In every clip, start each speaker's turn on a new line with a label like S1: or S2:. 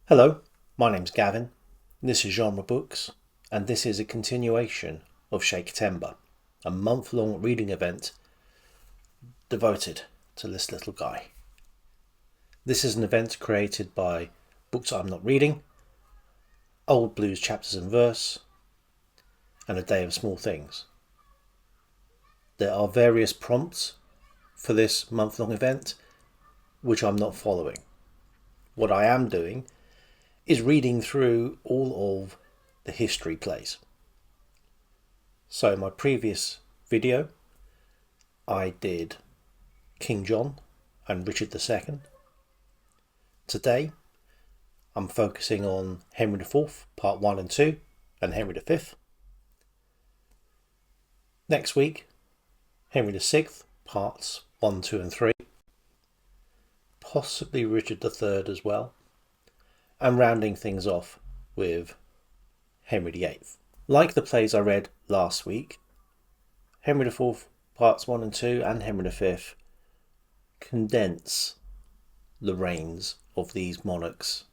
S1: Hello, my name's Gavin, this is Genre Books, and this is a continuation of Shaketember, a month-long reading event devoted to this little guy. This is an event created by Books I'm Not Reading, Old Blues Chapters and Verse, and A Day of Small Things. There are various prompts for this month-long event, which I'm not following. What I am doing is reading through all of the history plays. So in my previous video, I did King John and Richard II. Today, I'm focusing on Henry IV, Part 1 and 2, and Henry V. Next week, Henry VI, Parts 1, 2 and 3. Possibly Richard III as well. And rounding things off with Henry VIII. Like the plays I read last week, Henry IV Parts 1 and 2 and Henry V condense the reigns of these monarchs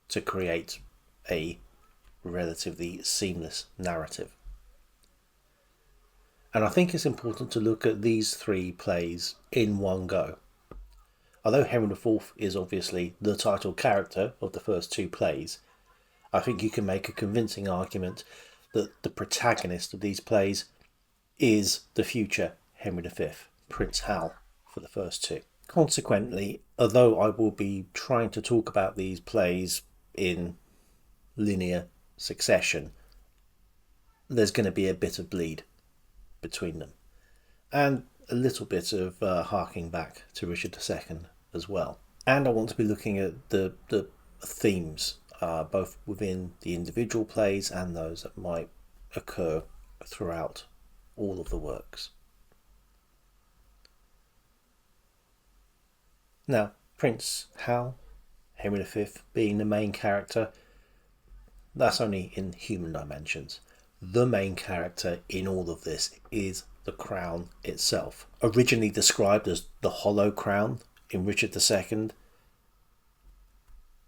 S1: to create a relatively seamless narrative. And I think it's important to look at these three plays in one go. Although Henry IV is obviously the title character of the first two plays, I think you can make a convincing argument that the protagonist of these plays is the future Henry V, Prince Hal, for the first two. Consequently, although I will be trying to talk about these plays in linear succession, there's going to be a bit of bleed between them. And a little bit of harking back to Richard II as well. And I want to be looking at the themes, both within the individual plays and those that might occur throughout all of the works. Now, Prince Hal, Henry V, being the main character, that's only in human dimensions. The main character in all of this is the crown itself. Originally described as the hollow crown in Richard II,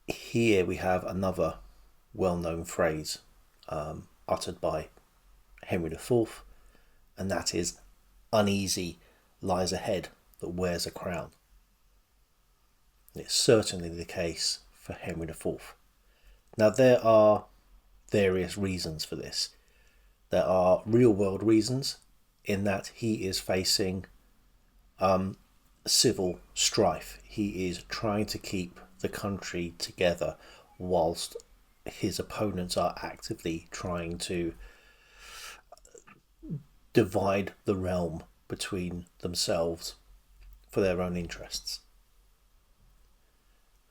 S1: here we have another well-known phrase uttered by Henry IV, and that is, uneasy lies a head that wears a crown. It's certainly the case for Henry IV. Now, there are various reasons for this. There are real-world reasons, in that he is facing civil strife. He is trying to keep the country together whilst his opponents are actively trying to divide the realm between themselves for their own interests.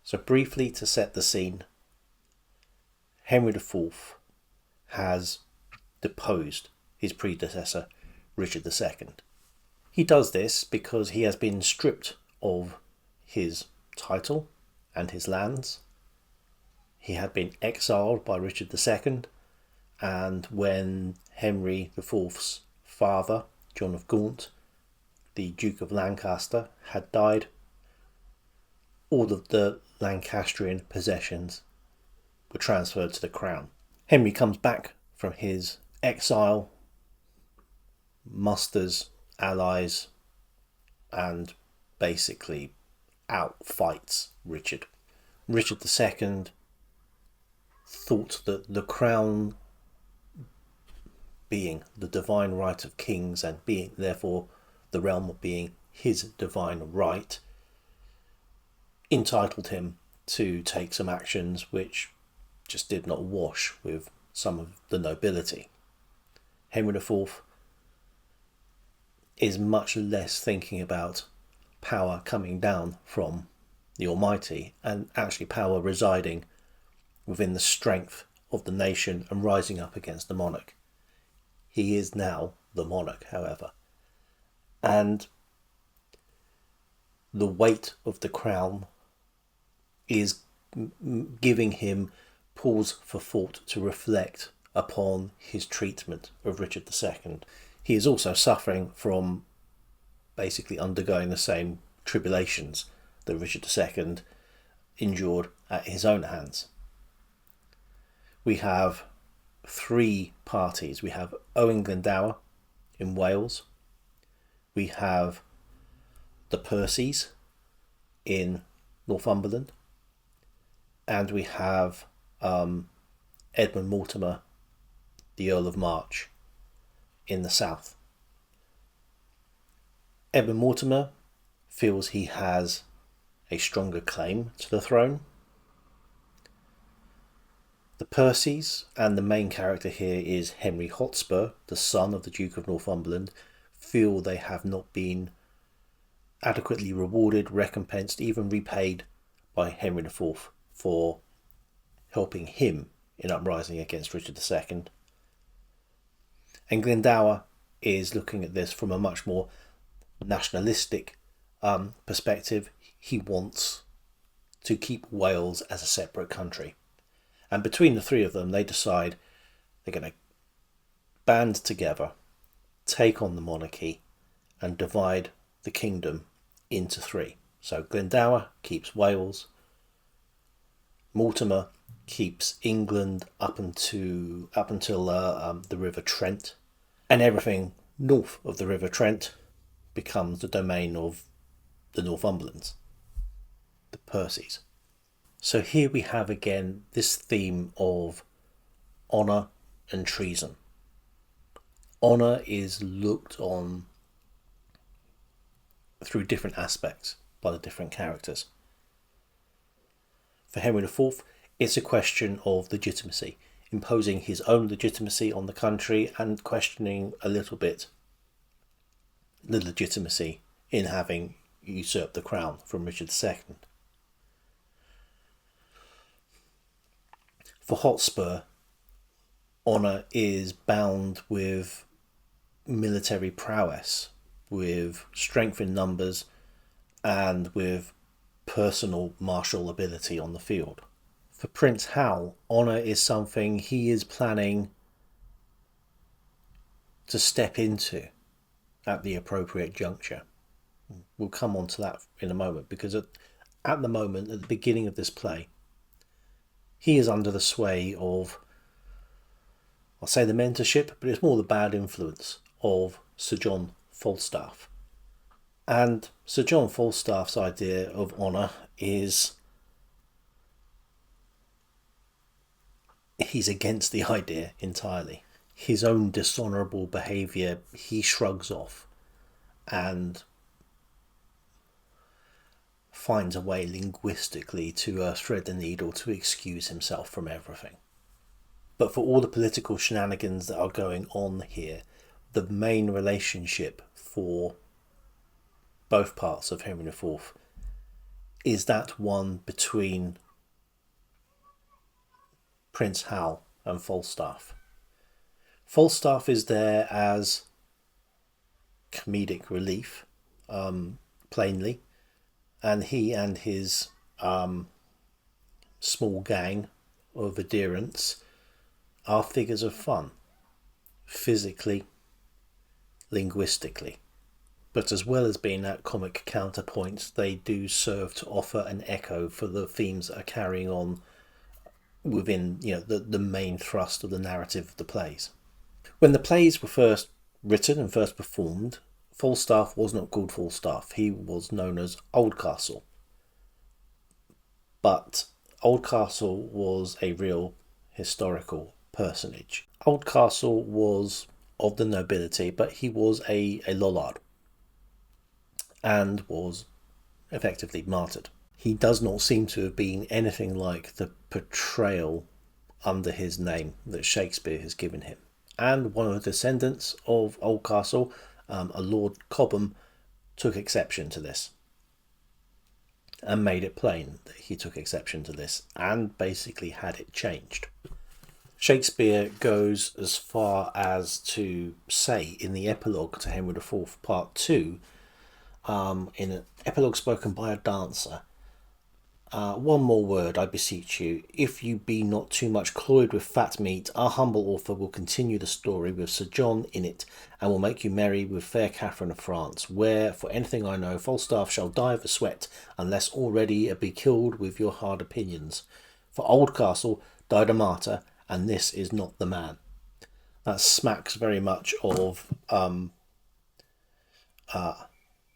S1: So briefly, to set the scene, Henry IV has deposed his predecessor, Richard II. He does this because he has been stripped of his title and his lands. He had been exiled by Richard II, and when Henry IV's father, John of Gaunt, the Duke of Lancaster, had died, all of the Lancastrian possessions were transferred to the crown. Henry comes back from his exile, musters allies, and basically outfights Richard. Richard II thought that the crown, being the divine right of kings and being therefore the realm being his divine right, entitled him to take some actions which just did not wash with some of the nobility. Henry IV is much less thinking about power coming down from the Almighty and actually power residing within the strength of the nation and rising up against the monarch. He is now the monarch, however, and the weight of the crown is giving him pause for thought to reflect upon his treatment of Richard II. He is also suffering from basically undergoing the same tribulations that Richard II endured at his own hands. We have three parties. We have Owen Glendower in Wales. We have the Percys in Northumberland. And we have Edmund Mortimer, the Earl of March, in the south. Edmund Mortimer feels he has a stronger claim to the throne. The Percys, and the main character here is Henry Hotspur, the son of the Duke of Northumberland, feel they have not been adequately rewarded, recompensed, even repaid by Henry IV for helping him in uprising against Richard II. And Glendower is looking at this from a much more nationalistic perspective. He wants to keep Wales as a separate country. And between the three of them, they decide they're going to band together, take on the monarchy, and divide the kingdom into three. So Glendower keeps Wales, Mortimer keeps England up until the River Trent, and everything north of the River Trent becomes the domain of the Northumberlands, the Percys. So here we have again this theme of honour and treason. Honour is looked on through different aspects by the different characters. For Henry IV, it's a question of legitimacy, imposing his own legitimacy on the country and questioning a little bit the legitimacy in having usurped the crown from Richard II. For Hotspur, honour is bound with military prowess, with strength in numbers, and with personal martial ability on the field. For Prince Hal, honour is something he is planning to step into at the appropriate juncture. We'll come on to that in a moment, because at the moment, at the beginning of this play, he is under the sway of, I'll say the mentorship, but it's more the bad influence of Sir John Falstaff. And Sir John Falstaff's idea of honour is he's against the idea entirely. His own dishonourable behaviour he shrugs off and finds a way linguistically to thread the needle to excuse himself from everything. But for all the political shenanigans that are going on here, the main relationship for both parts of Henry IV is that one between Prince Hal and Falstaff. Falstaff is there as comedic relief, plainly, and he and his small gang of adherents are figures of fun, physically, linguistically. But as well as being that comic counterpoint, they do serve to offer an echo for the themes that are carrying on within, the main thrust of the narrative of the plays. When the plays were first written and first performed, Falstaff was not called Falstaff. He was known as Oldcastle. But Oldcastle was a real historical personage. Oldcastle was of the nobility, but he was a lollard and was effectively martyred. He does not seem to have been anything like the portrayal under his name that Shakespeare has given him. And one of the descendants of Oldcastle, a Lord Cobham, took exception to this and made it plain that he took exception to this and basically had it changed. Shakespeare goes as far as to say in the epilogue to Henry IV Part 2, in an epilogue spoken by a dancer, One more word, I beseech you. If you be not too much cloyed with fat meat, our humble author will continue the story with Sir John in it, and will make you merry with fair Catherine of France, where, for anything I know, Falstaff shall die of the sweat, unless already be killed with your hard opinions. For Oldcastle died a martyr, and this is not the man. That smacks very much of an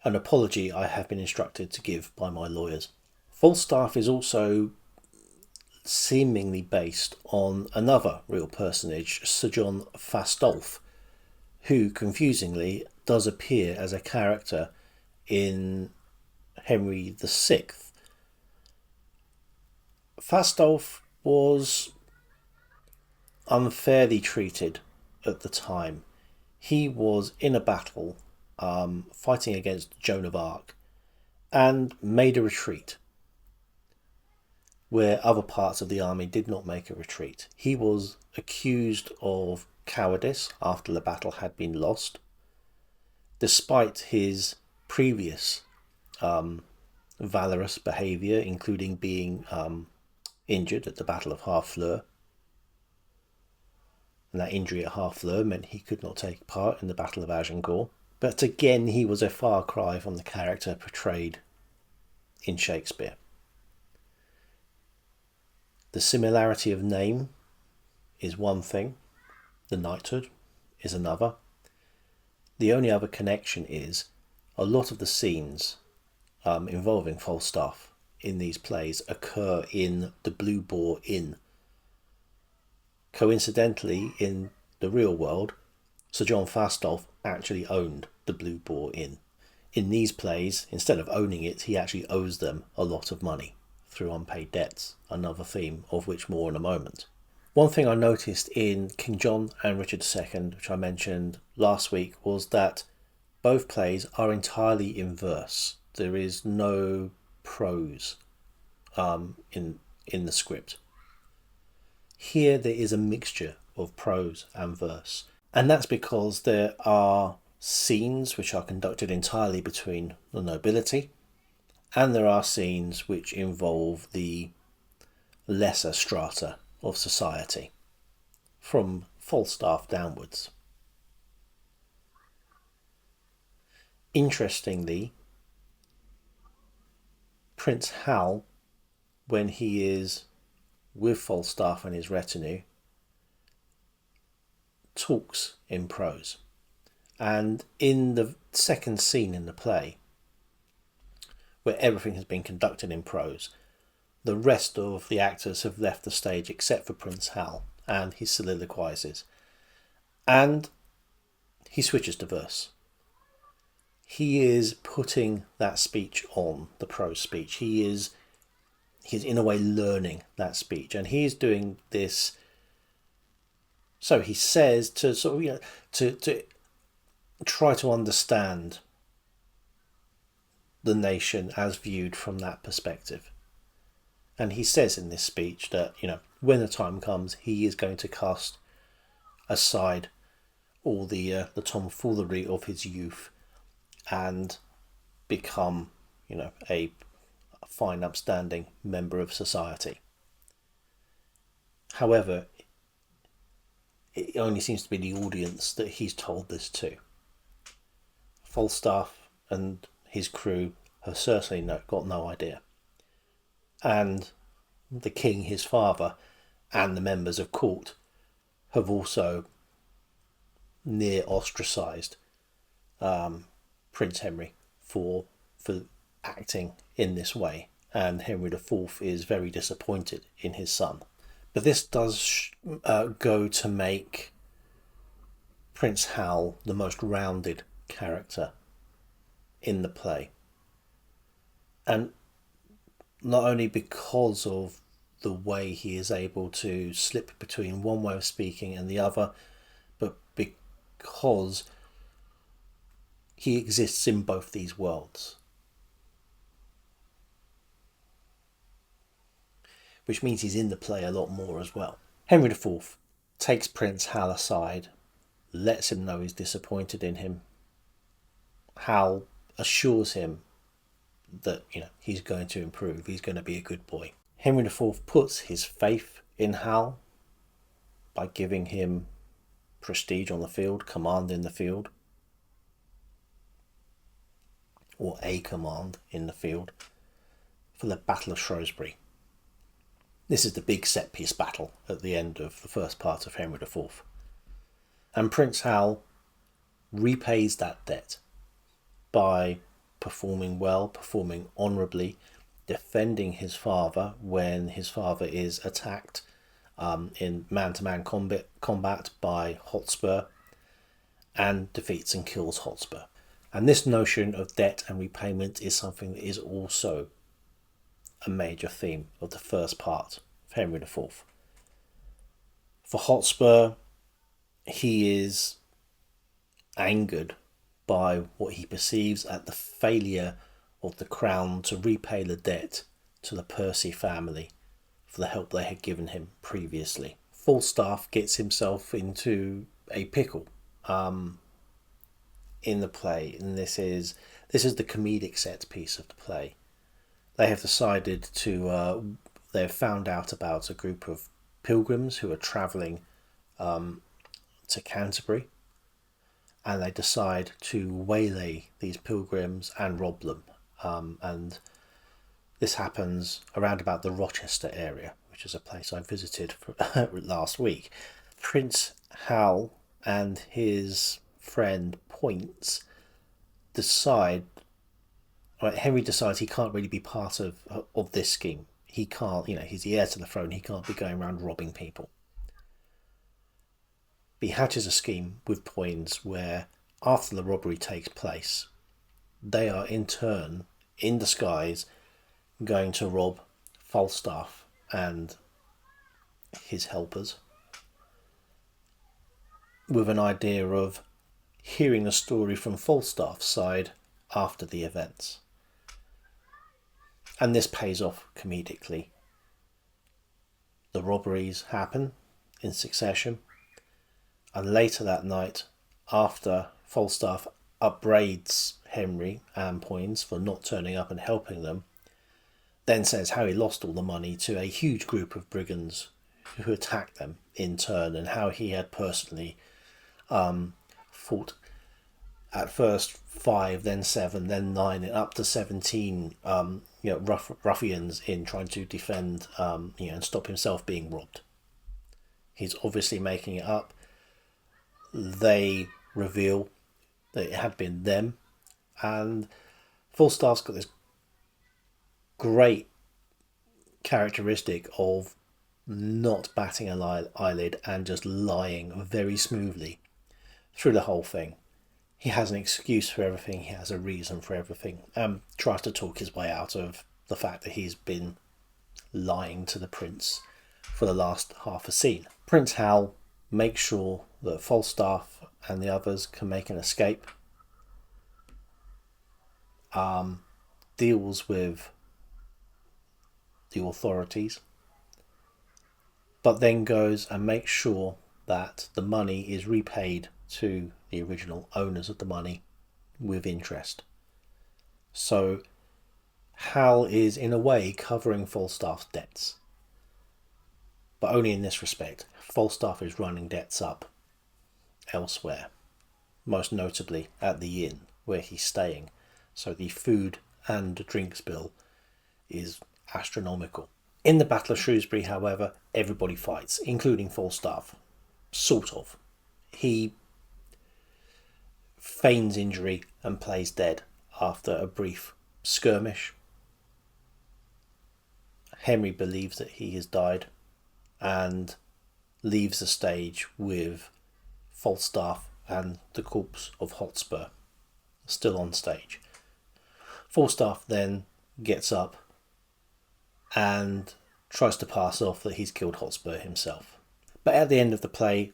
S1: apology I have been instructed to give by my lawyers. Falstaff is also seemingly based on another real personage, Sir John Fastolf, who confusingly does appear as a character in Henry VI. Fastolf was unfairly treated at the time. He was in a battle fighting against Joan of Arc and made a retreat where other parts of the army did not make a retreat. He was accused of cowardice after the battle had been lost, despite his previous valorous behaviour, including being injured at the Battle of Harfleur. And that injury at Harfleur meant he could not take part in the Battle of Agincourt. But again, he was a far cry from the character portrayed in Shakespeare. The similarity of name is one thing, the knighthood is another. The only other connection is a lot of the scenes involving Falstaff in these plays occur in the Blue Boar Inn. Coincidentally, in the real world, Sir John Fastolf actually owned the Blue Boar Inn. In these plays, instead of owning it, he actually owes them a lot of money through unpaid debts, another theme of which more in a moment. One thing I noticed in King John and Richard II, which I mentioned last week, was that both plays are entirely in verse. There is no prose in the script. Here there is a mixture of prose and verse, and that's because there are scenes which are conducted entirely between the nobility, and there are scenes which involve the lesser strata of society, from Falstaff downwards. Interestingly, Prince Hal, when he is with Falstaff and his retinue, talks in prose. And in the second scene in the play, where everything has been conducted in prose, the rest of the actors have left the stage except for Prince Hal, and he soliloquizes. And he switches to verse. He is putting that speech on, the prose speech. He's in a way learning that speech, and he's doing this. So he says to sort of, to try to understand the nation as viewed from that perspective. And he says in this speech that, when the time comes, he is going to cast aside all the tomfoolery of his youth and become, a fine, upstanding member of society. However, it only seems to be the audience that he's told this to. Falstaff and his crew have certainly got no idea. And the king, his father, and the members of court have also near ostracised Prince Henry for acting in this way, and Henry IV is very disappointed in his son. But this does go to make Prince Hal the most rounded character in the play. And not only because of the way he is able to slip between one way of speaking and the other, but because he exists in both these worlds. Which means he's in the play a lot more as well. Henry IV takes Prince Hal aside, lets him know he's disappointed in him. Hal assures him that, he's going to improve, he's going to be a good boy. Henry IV puts his faith in Hal by giving him prestige on the field, command in the field, or a command in the field, for the Battle of Shrewsbury. This is the big set-piece battle at the end of the first part of Henry IV. And Prince Hal repays that debt by performing well, performing honourably, defending his father when his father is attacked in man-to-man combat by Hotspur, and defeats and kills Hotspur. And this notion of debt and repayment is something that is also a major theme of the first part of Henry IV. For Hotspur, he is angered by what he perceives as the failure of the crown to repay the debt to the Percy family for the help they had given him previously. Falstaff gets himself into a pickle in the play, and this is the comedic set piece of the play. They have decided to they've found out about a group of pilgrims who are travelling to Canterbury, and they decide to waylay these pilgrims and rob them. And this happens around about the Rochester area, which is a place I visited last week. Prince Hal and his friend Points Henry decides he can't really be part of this scheme. He can't, he's the heir to the throne, he can't be going around robbing people. He hatches a scheme with Poins where, after the robbery takes place, they are in turn, in disguise, going to rob Falstaff and his helpers, with an idea of hearing the story from Falstaff's side after the events. And this pays off comedically. The robberies happen in succession, and later that night, after Falstaff upbraids Henry and Poins for not turning up and helping them, then says how he lost all the money to a huge group of brigands who attacked them in turn, and how he had personally fought at first 5, then 7, then 9, and up to 17 ruffians in trying to defend and stop himself being robbed. He's obviously making it up. They reveal that it had been them, and Falstaff's got this great characteristic of not batting an eyelid and just lying very smoothly through the whole thing. He has an excuse for everything, he has a reason for everything, tries to talk his way out of the fact that he's been lying to the prince for the last half a scene. Prince Hal makes sure that Falstaff and the others can make an escape, deals with the authorities, but then goes and makes sure that the money is repaid to the original owners of the money with interest. So Hal is in a way covering Falstaff's debts, but only in this respect. Falstaff is running debts up elsewhere, most notably at the inn where he's staying, so the food and drinks bill is astronomical. In the Battle of Shrewsbury, however, everybody fights, including Falstaff. Sort of. He feigns injury and plays dead after a brief skirmish. Henry believes that he has died and leaves the stage with Falstaff and the corpse of Hotspur still on stage. Falstaff then gets up and tries to pass off that he's killed Hotspur himself. But at the end of the play,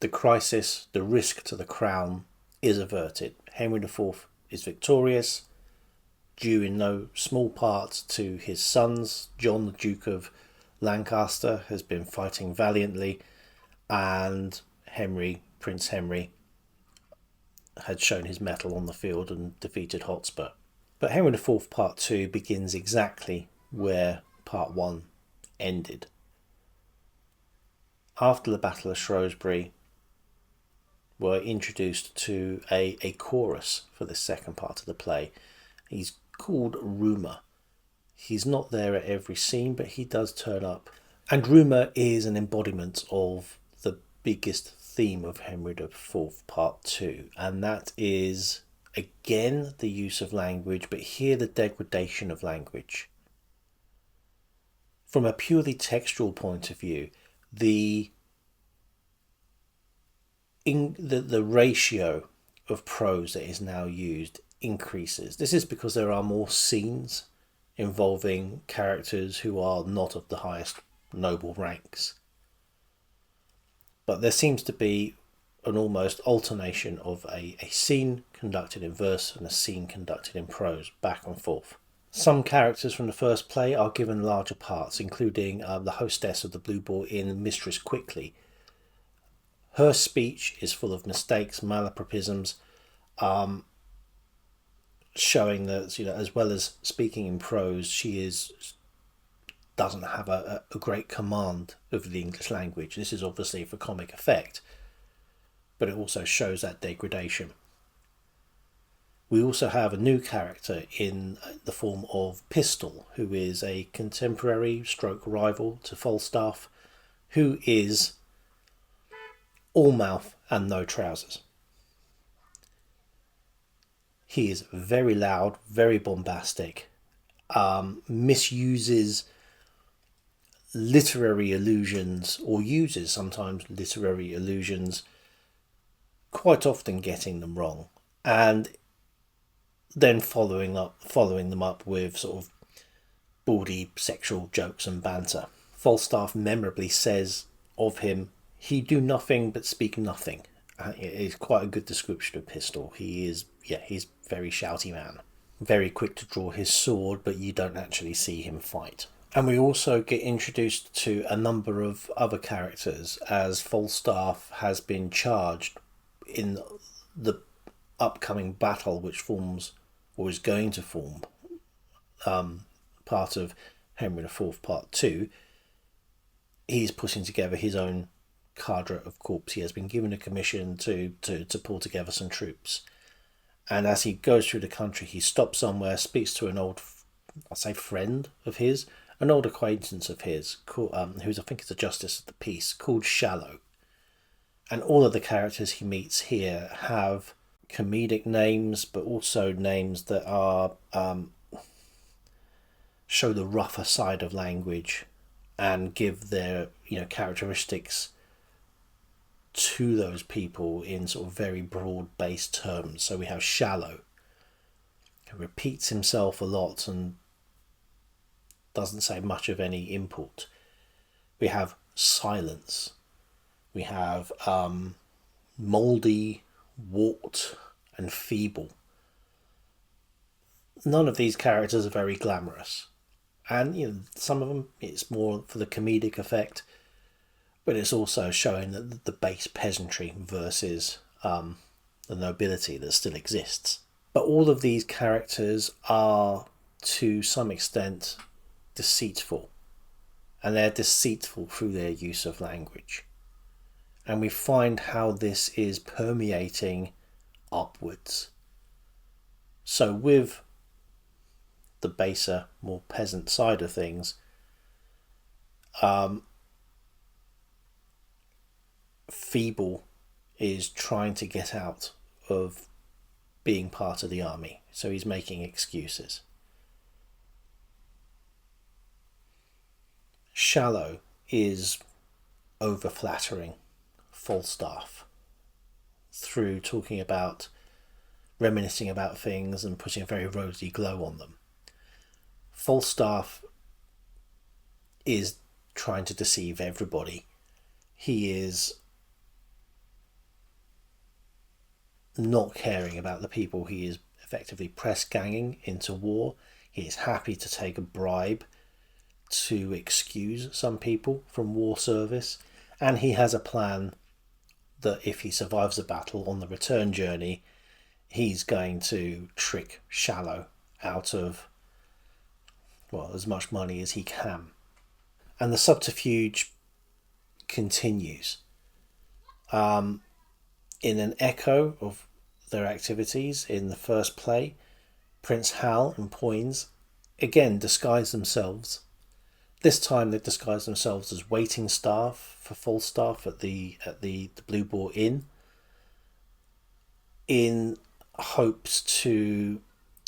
S1: the crisis, the risk to the crown is averted. Henry IV is victorious, due in no small part to his sons. John, the Duke of Lancaster, has been fighting valiantly, and Prince Henry, had shown his mettle on the field and defeated Hotspur. But Henry IV Part 2 begins exactly where Part 1 ended. After the Battle of Shrewsbury, we're introduced to a chorus for the second part of the play. He's called Rumour. He's not there at every scene, but he does turn up. And Rumour is an embodiment of the biggest theme of Henry IV Part 2, and that is, again, the use of language, but here the degradation of language. From a purely textual point of view, the ratio of prose that is now used increases. This is because there are more scenes involving characters who are not of the highest noble ranks. But there seems to be an almost alternation of a scene conducted in verse and a scene conducted in prose, back and forth. Some characters from the first play are given larger parts, including the hostess of the Blue Ball Inn, Mistress Quickly. Her speech is full of mistakes, malapropisms, showing that, as well as speaking in prose, she doesn't have a great command of the English language. This is obviously for comic effect, but it also shows that degradation. We also have a new character in the form of Pistol, who is a contemporary stroke rival to Falstaff, who is all mouth and no trousers. He is very loud, very bombastic, misuses literary allusions, or uses sometimes literary allusions, quite often getting them wrong, and then following them up with sort of bawdy sexual jokes and banter. Falstaff memorably says of him, "He do nothing but speak nothing." It is quite a good description of Pistol. He's very shouty man, very quick to draw his sword, but you don't actually see him fight. And we also get introduced to a number of other characters, as Falstaff has been charged in the upcoming battle, which forms, or is going to form, part of Henry IV Part 2. He's putting together his own cadre of corps. He has been given a commission to pull together some troops. And as he goes through the country, he stops somewhere, speaks to an old, friend of his, an old acquaintance of his, who's, I think, is a justice of the peace, called Shallow. And all of the characters he meets here have comedic names, but also names that are show the rougher side of language and give their characteristics to those people in sort of very broad-based terms. So we have Shallow, who repeats himself a lot and doesn't say much of any import. We have Silence. We have Mouldy, Wart, and Feeble. None of these characters are very glamorous, and some of them it's more for the comedic effect, but it's also showing that the base peasantry versus the nobility that still exists. But all of these characters are, to some extent, deceitful, and they're deceitful through their use of language. And we find how this is permeating upwards. So with the baser, more peasant side of things, Feeble is trying to get out of being part of the army, so he's making excuses. Shallow is over-flattering Falstaff through talking about, reminiscing about things and putting a very rosy glow on them. Falstaff is trying to deceive everybody. He is not caring about the people he is effectively press ganging into war. He is happy to take a bribe to excuse some people from war service, and he has a plan that if he survives the battle on the return journey, he's going to trick Shallow out of, well, as much money as he can. And the subterfuge continues. In an echo of their activities in the first play, Prince Hal and Poins again disguise themselves. This time they disguise themselves as waiting staff for Falstaff at the Blue Boar Inn, in hopes to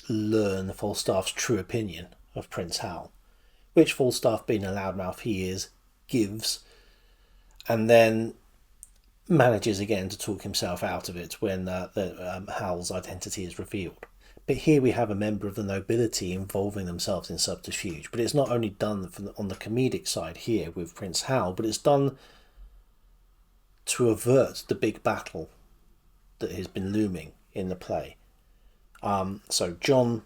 S1: learn Falstaff's true opinion of Prince Hal, which Falstaff, being a loudmouth he is, gives, and then manages again to talk himself out of it when Hal's identity is revealed. But here we have a member of the nobility involving themselves in subterfuge. But it's not only done on the comedic side here with Prince Hal, but it's done to avert the big battle that has been looming in the play. So John,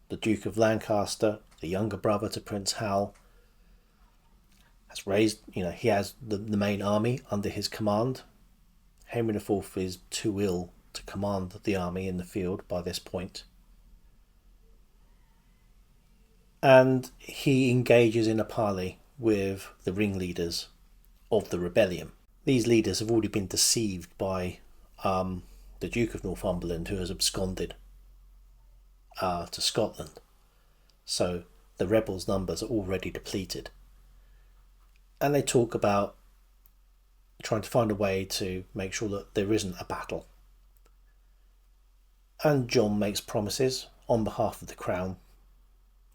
S1: the Duke of Lancaster, the younger brother to Prince Hal, has raised, he has the main army under his command. Henry IV is too ill to command the army in the field by this point. And he engages in a parley with the ringleaders of the rebellion. These leaders have already been deceived by the Duke of Northumberland, who has absconded to Scotland. So the rebels' numbers are already depleted. And they talk about trying to find a way to make sure that there isn't a battle. And John makes promises on behalf of the crown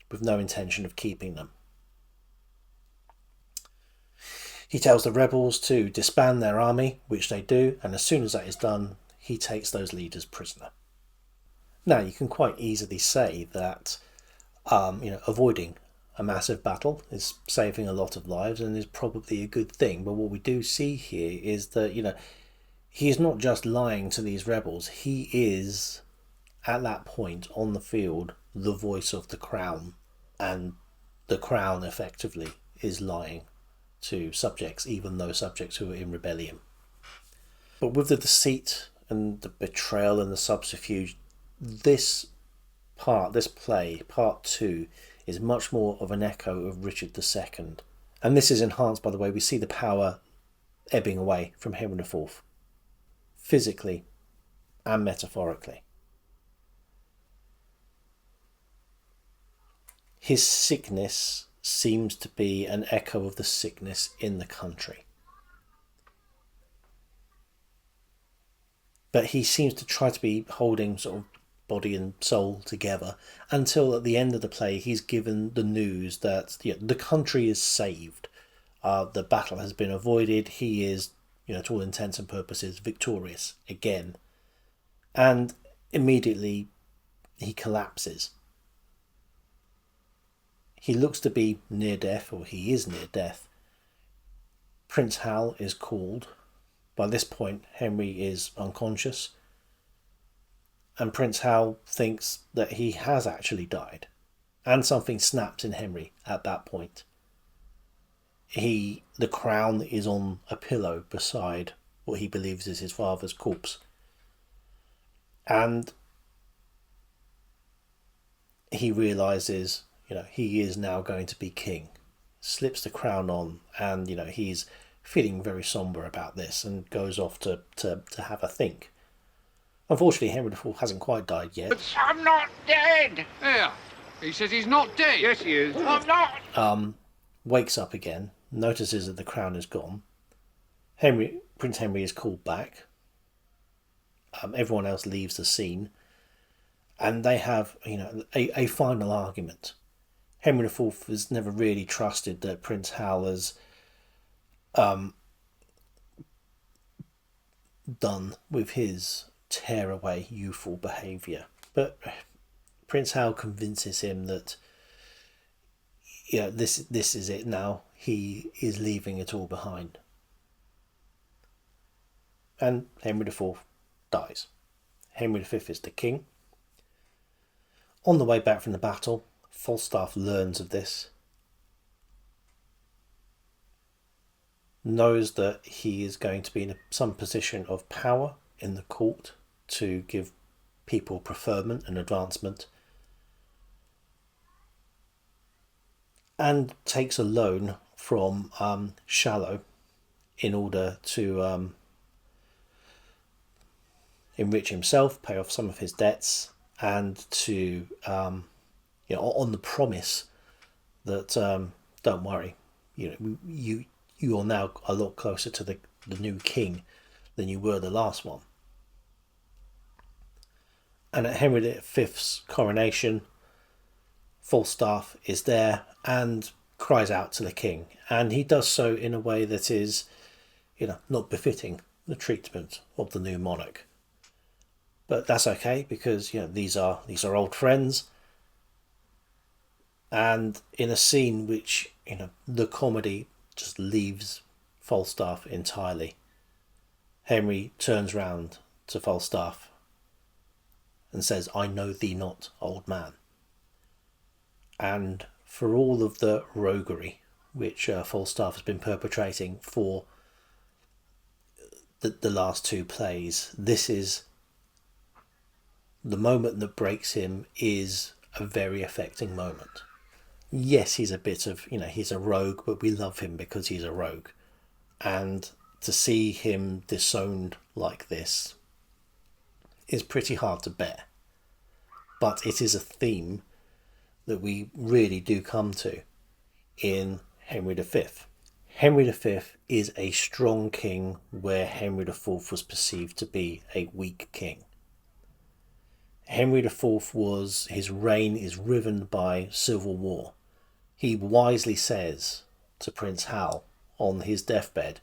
S1: with no intention of keeping them. He tells the rebels to disband their army, which they do, and as soon as that is done, he takes those leaders prisoner. Now, you can quite easily say that avoiding a massive battle is saving a lot of lives and is probably a good thing, but what we do see here is that, he is not just lying to these rebels, he is, at that point on the field, the voice of the crown, and the crown effectively is lying to subjects, even those subjects who are in rebellion. But with the deceit and the betrayal and the subterfuge, this play, part 2, is much more of an echo of Richard II. And this is enhanced by the way we see the power ebbing away from Henry IV, physically and metaphorically. His sickness seems to be an echo of the sickness in the country. But he seems to try to be holding sort of body and soul together until at the end of the play he's given the news that the country is saved. The battle has been avoided. He is, to all intents and purposes, victorious again. And immediately he collapses. He looks to be near death, or he is near death. Prince Hal is called. By this point, Henry is unconscious. And Prince Hal thinks that he has actually died. And something snaps in Henry at that point. The crown is on a pillow beside what he believes is his father's corpse. And he realises, he is now going to be king. Slips the crown on, and, he's feeling very sombre about this and goes off to have a think. Unfortunately, Henry IV hasn't quite died yet.
S2: But I'm not dead!
S3: Yeah, he says he's not dead.
S2: Yes, he is. I'm not!
S1: Wakes up again, notices that the crown is gone. Prince Henry is called back. Everyone else leaves the scene. And they have, a final argument. Henry IV has never really trusted that Prince Hal has done with his tearaway youthful behaviour. But Prince Hal convinces him that this is it now. He is leaving it all behind. And Henry IV dies. Henry V is the king. On the way back from the battle, Falstaff learns of this, knows that he is going to be in some position of power in the court to give people preferment and advancement, and takes a loan from Shallow in order to enrich himself, pay off some of his debts, and to on the promise that don't worry, you are now a lot closer to the new king than you were the last one. And at Henry V's coronation, Falstaff is there and cries out to the king, and he does so in a way that is, not befitting the treatment of the new monarch. But that's okay, because these are old friends, and in a scene which the comedy just leaves Falstaff entirely, Henry turns round to Falstaff and says, "I know thee not, old man." And for all of the roguery which Falstaff has been perpetrating for the last two plays, this is the moment that breaks him, is a very affecting moment. Yes, he's a bit of, he's a rogue, but we love him because he's a rogue. And to see him disowned like this is pretty hard to bear. But it is a theme that we really do come to in Henry V. Henry V is a strong king where Henry IV was perceived to be a weak king. Henry IV his reign is riven by civil war. He wisely says to Prince Hal on his deathbed,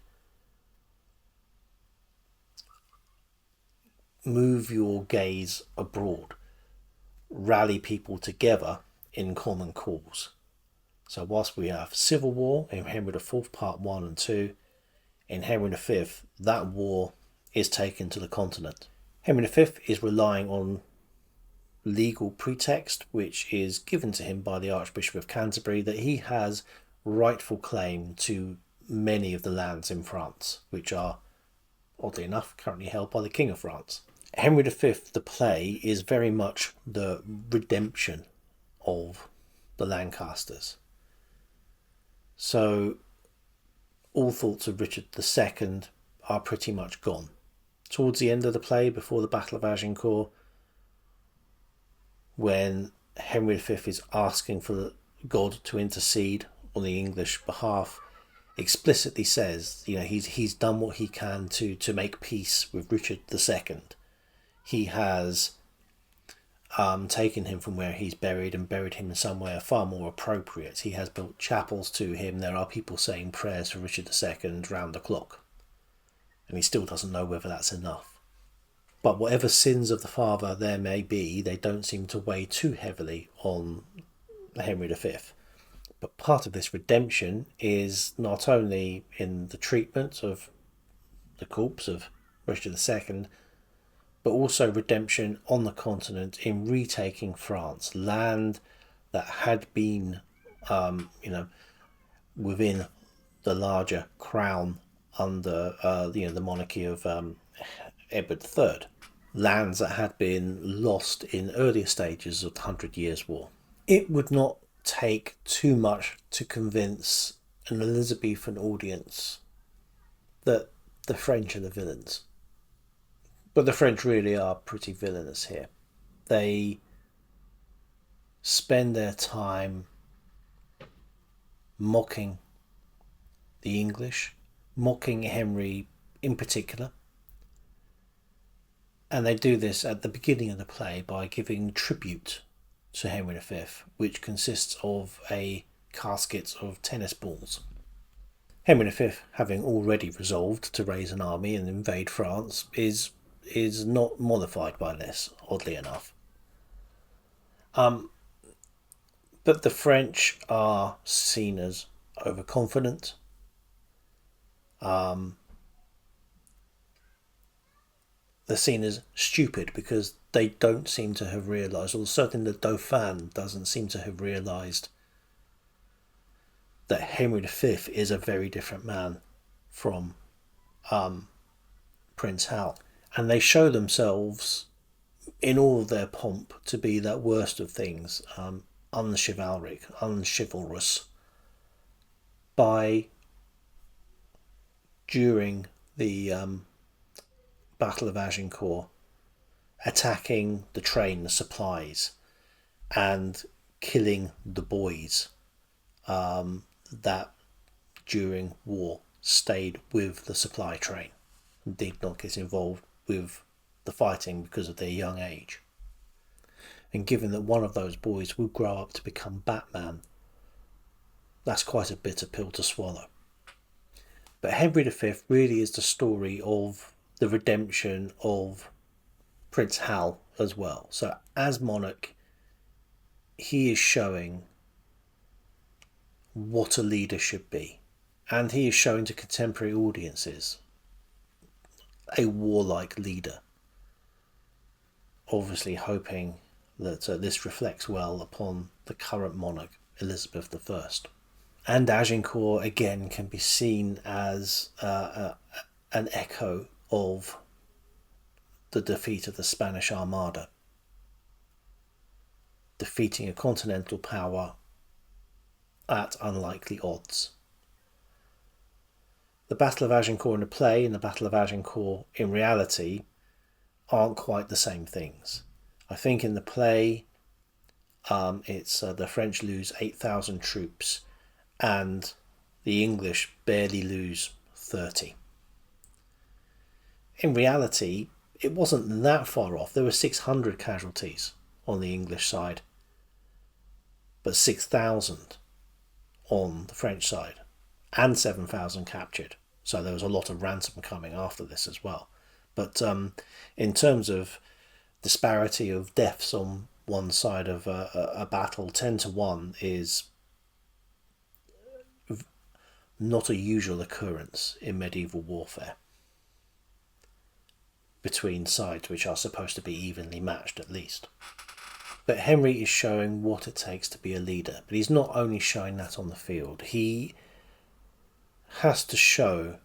S1: "Move your gaze abroad, rally people together in common cause." So whilst we have civil war in Henry IV Part 1 and 2, in Henry V that war is taken to the continent. Henry V is relying on legal pretext which is given to him by the Archbishop of Canterbury, that he has rightful claim to many of the lands in France, which are, oddly enough, currently held by the King of France. Henry V, the play, is very much the redemption of the Lancasters. So all thoughts of Richard II are pretty much gone. Towards the end of the play, before the Battle of Agincourt, when Henry V is asking for God to intercede on the English behalf, explicitly says, he's done what he can to make peace with Richard II. He has taken him from where he's buried and buried him in somewhere far more appropriate. He has built chapels to him. There are people saying prayers for Richard II round the clock. And he still doesn't know whether that's enough. But whatever sins of the father there may be, they don't seem to weigh too heavily on Henry V. But part of this redemption is not only in the treatment of the corpse of Richard II, but also redemption on the continent in retaking France, land that had been, within the larger crown under, the monarchy of Edward III, lands that had been lost in earlier stages of the 100 Years' War. It would not take too much to convince an Elizabethan audience that the French are the villains. But the French really are pretty villainous here. They spend their time mocking the English, mocking Henry in particular. And they do this at the beginning of the play by giving tribute to Henry V, which consists of a casket of tennis balls. Henry V, having already resolved to raise an army and invade France, is not mollified by this, oddly enough. But the French are seen as overconfident. They're seen as stupid because they don't seem to have realised, or certainly the Dauphin doesn't seem to have realised, that Henry V is a very different man from Prince Hal. And they show themselves in all of their pomp to be that worst of things, unchivalric, unchivalrous, by, during the Battle of Agincourt, attacking the train, the supplies, and killing the boys that during war stayed with the supply train and did not get involved with the fighting because of their young age. And given that one of those boys will grow up to become Batman, that's quite a bitter pill to swallow. But Henry V really is the story of the redemption of Prince Hal as well. So as monarch, he is showing what a leader should be. And he is showing to contemporary audiences a warlike leader. Obviously hoping that this reflects well upon the current monarch, Elizabeth I. And Agincourt again can be seen as an echo of the defeat of the Spanish Armada, defeating a continental power at unlikely odds. The Battle of Agincourt in the play and the Battle of Agincourt in reality aren't quite the same things. I think in the play it's the French lose 8,000 troops and the English barely lose 30. In reality, it wasn't that far off. There were 600 casualties on the English side, but 6,000 on the French side, and 7,000 captured. So there was a lot of ransom coming after this as well. But in terms of disparity of deaths on one side of a battle, 10-1 is not a usual occurrence in medieval warfare between sides which are supposed to be evenly matched at least. But Henry is showing what it takes to be a leader, but he's not only showing that on the field, he has to show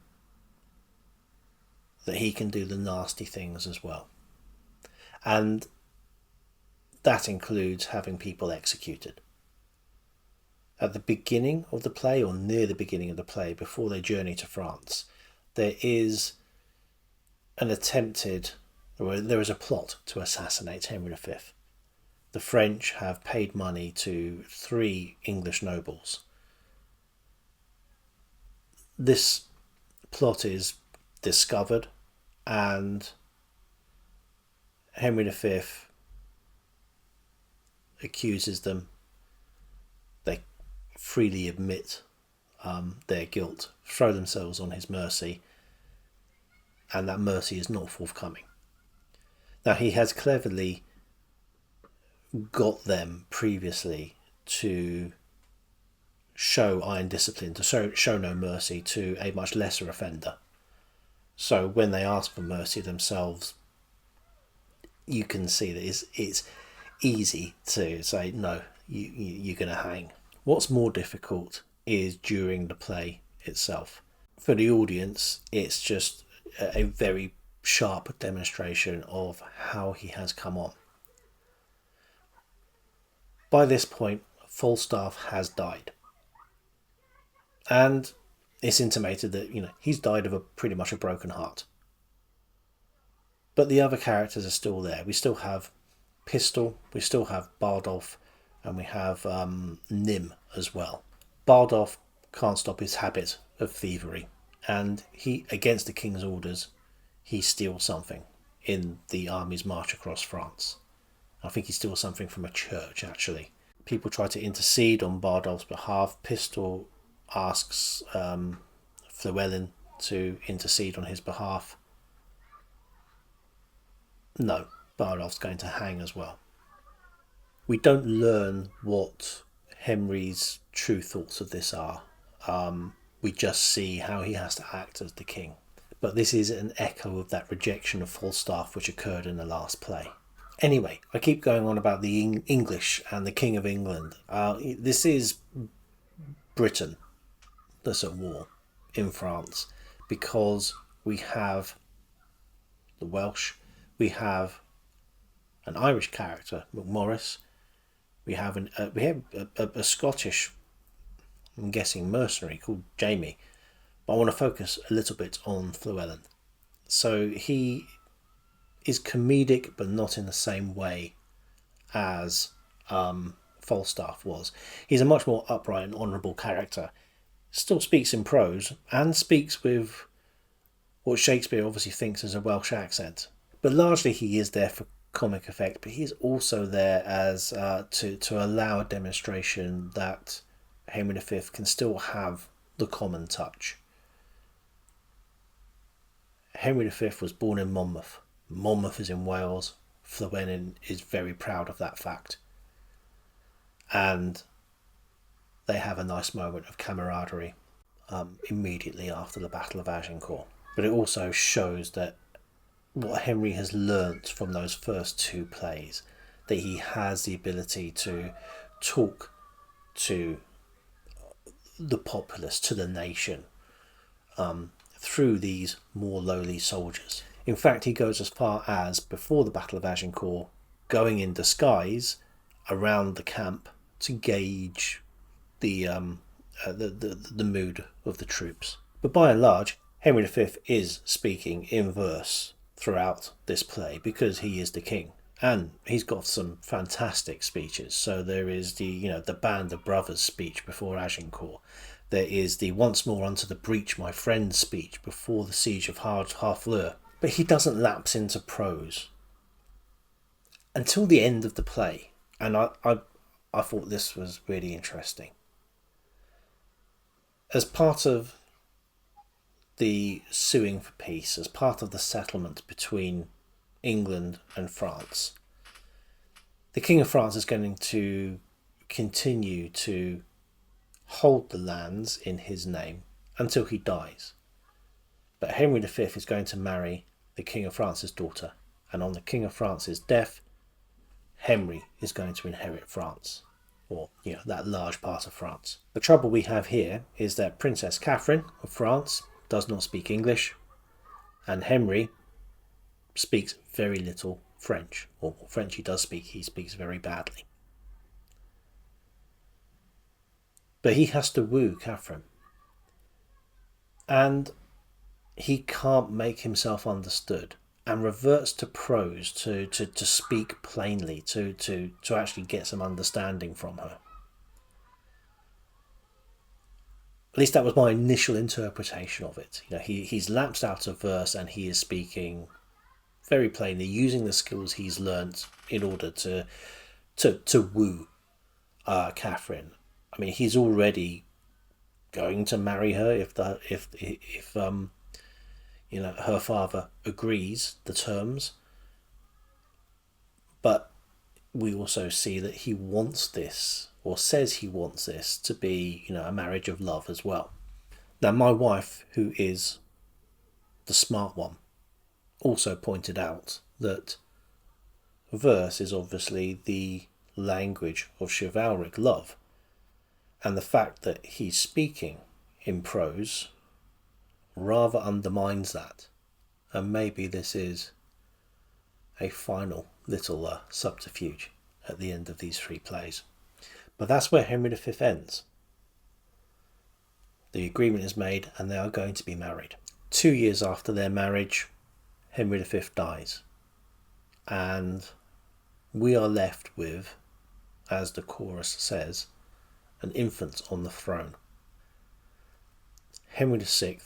S1: that he can do the nasty things as well. And that includes having people executed. At the beginning of the play, or near the beginning of the play, before they journey to France, there is there is a plot to assassinate Henry V. The French have paid money to 3 English nobles. This plot is discovered and Henry V accuses them. They freely admit their guilt, throw themselves on his mercy, and that mercy is not forthcoming. Now, he has cleverly got them previously to show iron discipline, to show no mercy to a much lesser offender. So when they ask for mercy themselves, you can see that it's easy to say, no, you're going to hang. What's more difficult is during the play itself. For the audience, it's just a very sharp demonstration of how he has come on. By this point, Falstaff has died. And it's intimated that, he's died of pretty much a broken heart. But the other characters are still there. We still have Pistol, we still have Bardolph, and we have Nym as well. Bardolph can't stop his habit of thievery, and he, against the king's orders, he steals something in the army's march across France. I think he steals something from a church, actually. People try to intercede on Bardolph's behalf. Pistol asks Llewellyn to intercede on his behalf. No, Bardolph's going to hang as well. We don't learn what Henry's true thoughts of this are. We just see how he has to act as the king. But this is an echo of that rejection of Falstaff which occurred in the last play. Anyway, I keep going on about the English and the King of England. This is Britain that's at war in France, because we have the Welsh, we have an Irish character, McMorris, we have a Scottish I'm guessing mercenary called Jamie, but I want to focus a little bit on Llewellyn. So he is comedic, but not in the same way as Falstaff was. He's a much more upright and honourable character. Still speaks in prose and speaks with what Shakespeare obviously thinks is a Welsh accent. But largely he is there for comic effect, but he's also there as to allow a demonstration that Henry V can still have the common touch. Henry V was born in Monmouth. Monmouth is in Wales. Llewellyn is very proud of that fact. And they have a nice moment of camaraderie immediately after the Battle of Agincourt. But it also shows that what Henry has learnt from those first two plays, that he has the ability to talk to the populace, to the nation, through these more lowly soldiers. In fact, he goes as far as, before the Battle of Agincourt, going in disguise around the camp to gauge the mood of the troops. But by and large, Henry V is speaking in verse throughout this play because he is the king, and he's got some fantastic speeches. So there is the Band of Brothers speech before Agincourt. There is the "Once more unto the breach, my friends" speech before the siege of Harfleur. But he doesn't lapse into prose until the end of the play, and I thought this was really interesting. As part of the suing for peace, as part of the settlement between England and France, the King of France is going to continue to hold the lands in his name until he dies. But Henry V is going to marry the King of France's daughter, and on the King of France's death, Henry is going to inherit France, or that large part of France. The trouble we have here is that Princess Catherine of France does not speak English, and Henry speaks very little French, or French he does speak, he speaks very badly. But he has to woo Catherine, and he can't make himself understood, and reverts to prose to speak plainly, to actually get some understanding from her. At least that was my initial interpretation of it. He's lapsed out of verse and he is speaking very plainly, using the skills he's learnt in order to woo Catherine. I mean, he's already going to marry her if her father agrees the terms. But we also see that he wants this, or says he wants this, to be, a marriage of love as well. Now, my wife, who is the smart one, also pointed out that verse is obviously the language of chivalric love, and the fact that he's speaking in prose rather undermines that, and maybe this is a final little subterfuge at the end of these three plays. But that's where Henry V ends. The agreement is made and they are going to be married. 2 years after their marriage, Henry V dies, and we are left with, as the chorus says, an infant on the throne. Henry VI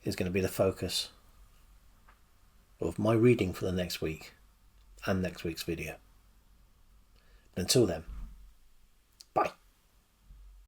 S1: is going to be the focus of my reading for the next week and next week's video. But until then,